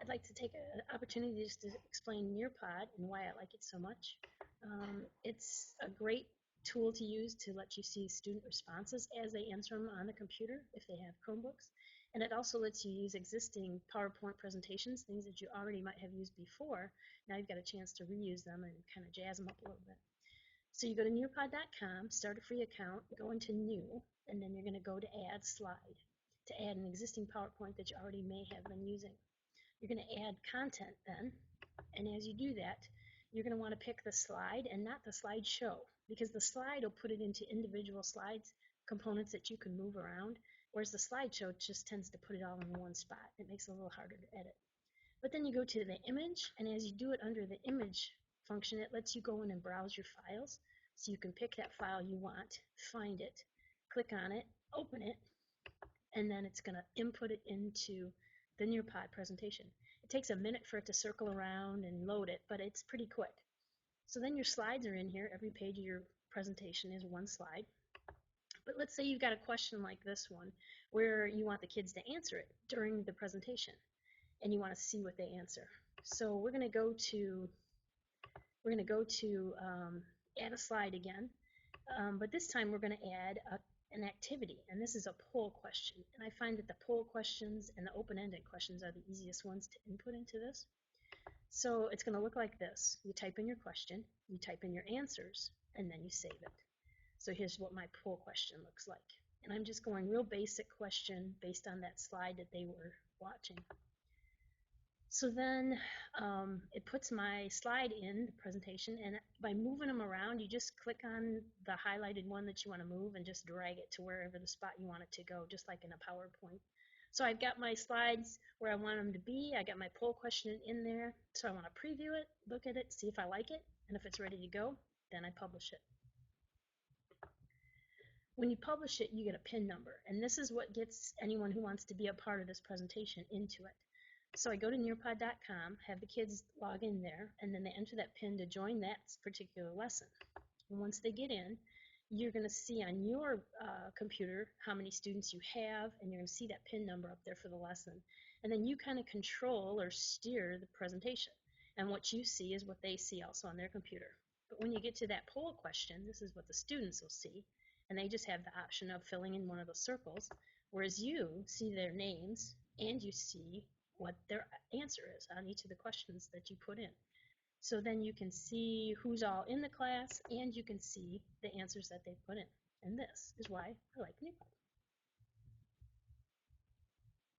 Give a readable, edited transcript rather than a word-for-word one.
I'd like to take an opportunity just to explain Nearpod and why I like it so much. It's a great tool to use to let you see student responses as they answer them on the computer if they have Chromebooks. And it also lets you use existing PowerPoint presentations, things that you already might have used before. Now you've got a chance to reuse them and kind of jazz them up a little bit. So you go to nearpod.com, start a free account, go into New, and then you're going to go to Add Slide to add an existing PowerPoint that you already may have been using. You're going to add content then, and as you do that, you're going to want to pick the slide and not the slideshow, because the slide will put it into individual slides, components that you can move around, whereas the slideshow just tends to put it all in one spot. It makes it a little harder to edit. But then you go to the image, and as you do it under the image function, it lets you go in and browse your files. So you can pick that file you want, find it, click on it, open it, and then it's going to input it into the Nearpod presentation. It takes a minute for it to circle around and load it, but it's pretty quick. So then your slides are in here. Every page of your presentation is one slide. But let's say you've got a question like this one where you want the kids to answer it during the presentation and you want to see what they answer. So we're going to go to add a slide again, but this time we're going to add an activity, and this is a poll question. And I find that the poll questions and the open-ended questions are the easiest ones to input into this. So it's going to look like this. You type in your question, you type in your answers, and then you save it. So here's what my poll question looks like. And I'm just going real basic question based on that slide that they were watching. So then it puts my slide in the presentation, and by moving them around, you just click on the highlighted one that you want to move and just drag it to wherever the spot you want it to go, just like in a PowerPoint. So I've got my slides where I want them to be. I got my poll question in there. So I want to preview it, look at it, see if I like it, and if it's ready to go, then I publish it. When you publish it, you get a PIN number, and this is what gets anyone who wants to be a part of this presentation into it. So I go to nearpod.com, have the kids log in there, and then they enter that PIN to join that particular lesson. And once they get in, you're going to see on your computer how many students you have, and you're going to see that PIN number up there for the lesson. And then you kind of control or steer the presentation. And what you see is what they see also on their computer. But when you get to that poll question, this is what the students will see, and they just have the option of filling in one of those circles, whereas you see their names and you see what their answer is on each of the questions that you put in. So then you can see who's all in the class, and you can see the answers that they put in. And this is why I like nearpod.